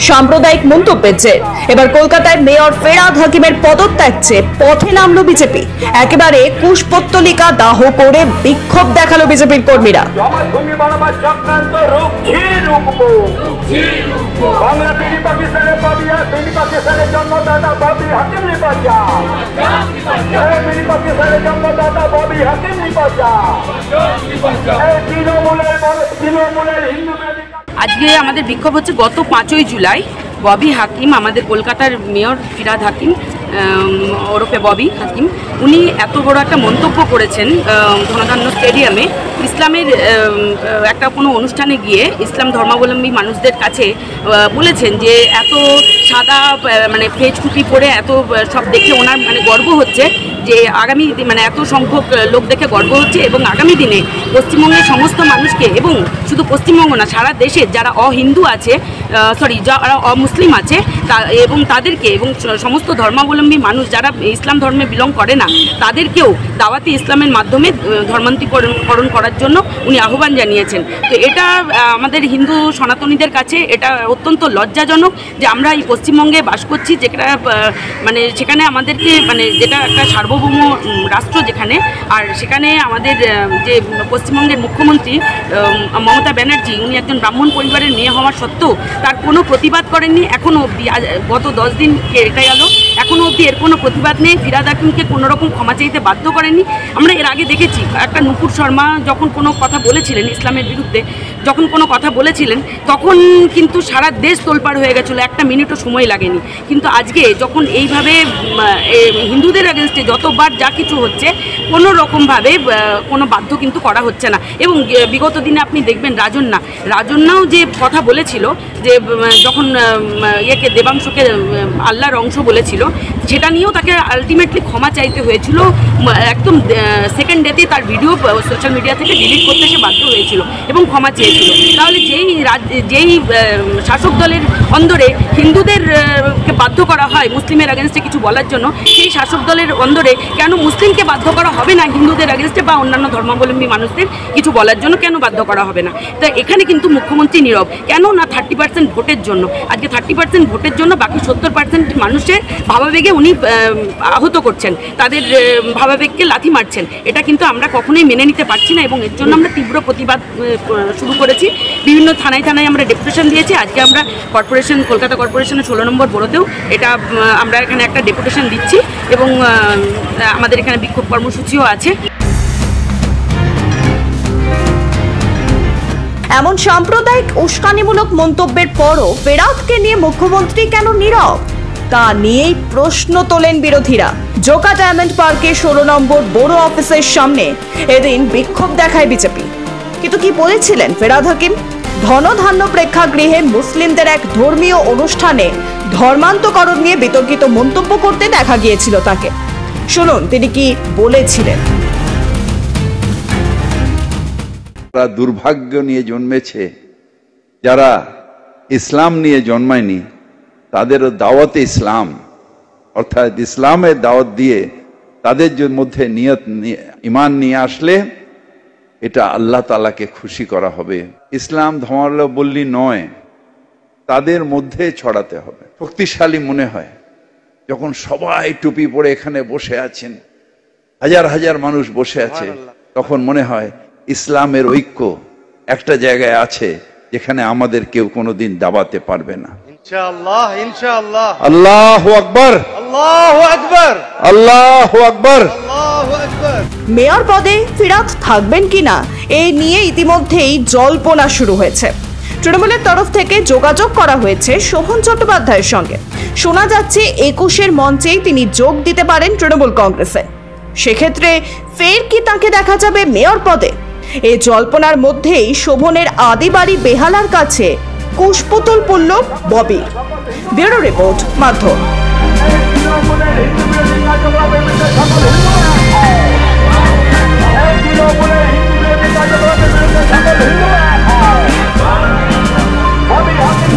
সাম্প্রদায়িক মন্তব্যের জের এবার কলকাতায় মেয়র ফেরাদ হাকিমের পদত্যাগ চেয়ে পথে নামলো বিজেপি। একেবারে কুশপুত্তলিকা দাহ করে বিক্ষোভ দেখালো বিজেপির কর্মীরা। আজকে আমাদের বিক্ষোভ হচ্ছে গত 5ই জুলাই ববি হাকিম, আমাদের কলকাতার মেয়র ফিরহাদ হাকিম ওরফে ববি হাকিম, উনি এত বড় একটা মন্তব্য করেছেন ধনধান্য স্টেডিয়ামে। ইসলামের একটা কোনো অনুষ্ঠানে গিয়ে ইসলাম ধর্মাবলম্বী মানুষদের কাছে বলেছেন যে এত সাদা মানে ফেজ টুপি পরে এত সব দেখে ওনার মানে গর্ব হচ্ছে, যে আগামী মানে এত সংখ্যক লোক দেখে গর্ব হচ্ছে এবং আগামী দিনে পশ্চিমবঙ্গের সমস্ত মানুষকে এবং শুধু পশ্চিমবঙ্গ না সারা দেশে যারা অহিন্দু আছে যারা অমুসলিম আছে এবং তাদেরকে এবং সমস্ত ধর্মাবলম্বী মানুষ যারা ইসলাম ধর্মে বিলং করে না তাদেরকেও দাওয়াতি ইসলামের মাধ্যমে ধর্মান্তরীকরণ করার জন্য উনি আহ্বান জানিয়েছেন। তো এটা আমাদের হিন্দু সনাতনীদের কাছে এটা অত্যন্ত লজ্জাজনক যে আমরা এই পশ্চিমবঙ্গে বাস করছি, যেটা মানে সেখানে আমাদেরকে মানে যেটা একটা সার্বভৌম রাষ্ট্র যেখানে, আর সেখানে আমাদের যে পশ্চিমবঙ্গের মুখ্যমন্ত্রী মমতা ব্যানার্জি, উনি একজন ব্রাহ্মণ পরিবারের মেয়ে হওয়া সত্ত্বেও তার কোনো প্রতিবাদ করেননি এখনও অবধি। গত 10 দিন কেটে গেল, এখনও অবধি এর কোনো প্রতিবাদ নেই। ফিরহাদ হাকিমকে কোনোরকম ক্ষমা চাইতে বাধ্য করেননি। আমরা এর আগে দেখেছি একটা নুপুর শর্মা যখন কোনো কথা বলেছিলেন ইসলামের বিরুদ্ধে, যখন কোনো কথা বলেছিলেন তখন কিন্তু সারা দেশ তোলপাড় হয়ে গেছিলো, একটা মিনিটও সময় লাগেনি। কিন্তু আজকে যখন এইভাবে হিন্দুদের এগেনস্টে যতবার যা কিছু হচ্ছে কোনো রকমভাবে কোনো বাধ্য কিন্তু করা হচ্ছে না। এবং বিগত দিনে আপনি দেখবেন রাজন্যাও যে কথা বলেছিল যে যখন ইয়েকে দেবাংশকে আল্লাহর অংশ বলেছিল, সেটা নিয়েও তাকে আলটিমেটলি ক্ষমা চাইতে হয়েছিল। একদম সেকেন্ড ডেতে তার ভিডিও সোশ্যাল মিডিয়া থেকে ডিলিট করতে সে বাধ্য হয়েছিল এবং ক্ষমা চেয়েছিল। তাহলে যেই শাসক দলের অন্দরে হিন্দুদেরকে বাধ্য করা হয় মুসলিমের এগেনস্টে কিছু বলার জন্য, সেই শাসক দলের অন্দরে কেন মুসলিমকে বাধ্য করা হবে না হিন্দুদের এগেনস্টে বা অন্যান্য ধর্মাবলম্বী মানুষদের কিছু বলার জন্য কেন বাধ্য করা হবে না? তো এখানে কিন্তু মুখ্যমন্ত্রী নীরব কেন না 30% ভোটের জন্য। আজকে 30% ভোটের জন্য বাকি 70% মানুষের ভাবাবেগে উনি আহত করছেন, তাদের ভাবাবেগকে লাথি মারছেন। এটা কিন্তু আমরা কখনোই মেনে নিতে পারছি না এবং এর জন্য আমরা তীব্র প্রতিবাদ শুরু করেছি। বিভিন্ন থানায় আমরা ডেপুটেশন দিয়েছি। আজকে আমরা কলকাতা কর্পোরেশনের 16 নম্বর বড়োতেও এটা আমরা এখানে একটা ডেপুটেশন দিচ্ছি এবং আমাদের এখানে বিক্ষোভ কর্মসূচিও আছে। এমন সাম্প্রদায়িক উস্কানিমূলক মন্তব্যের পরও ফেরাদকে নিয়ে মুখ্যমন্ত্রী কেন নীরব, তা নিয়েই প্রশ্ন তোলেন বিরোধীরা। জোকা ডায়মন্ড পার্কের 16 নম্বর বড় অফিসের সামনে এদিন বিক্ষোভ দেখায় বিজেপি। কিন্তু কি বলেছিলেন ফেরাদ হাকিম? ধনধান্য প্রেক্ষাগৃহে মুসলিমদের এক ধর্মীয় অনুষ্ঠানে ধর্মান্তকরণ নিয়ে বিতর্কিত মন্তব্য করতে দেখা গিয়েছিল তাকে। শুনুন তিনি কি বলেছিলেন। দুর্ভাগ্য নিয়ে জন্মেছে, যারা ইসলাম নিয়ে জন্মায়নি তাদেরও দাওয়াতে ইসলাম অর্থাৎ ইসলামের দাওয়াত দিয়ে তাদের মধ্যে ঈমান নিয়ে আসলে এটা আল্লাহ তাআলাকে খুশি করা হবে। ইসলাম ধর্মাবলম্বী নয়, তাদের মধ্যে ছড়াতে হবে। শক্তিশালী মনে হয় যখন সবাই টুপি পরে এখানে বসে আছেন, হাজার হাজার মানুষ বসে আছে, তখন মনে হয় ইসলামের ঐক্য একটা জায়গায় আছে যেখানে আমাদের কেউ কোনোদিন দাবাতে পারবে না। ইনশাআল্লাহ ইনশাআল্লাহ। আল্লাহু আকবার আল্লাহু আকবার আল্লাহু আকবার আল্লাহু আকবার। মেয়র পদে ফিরহাদ থাকবেন কিনা এই নিয়ে ইতিমধ্যেই জল্পনা শুরু হয়েছে। তৃণমূলের তরফ থেকে যোগাযোগ করা হয়েছে শোভন চট্টোপাধ্যায়ের সঙ্গে। শোনা যাচ্ছে 21-এর মঞ্চেই তিনি যোগ দিতে পারেন তৃণমূল কংগ্রেসে। সেক্ষেত্রে ফের কি তাকে দেখা যাবে মেয়র পদে? এই জল্পনার মধ্যেই শোভনের আদি বাড়ি বেহালার কাছে কুশপুতুল পড়ল ববি। ব্যুরো রিপোর্ট, মাধ্যম। Bobby Hutton,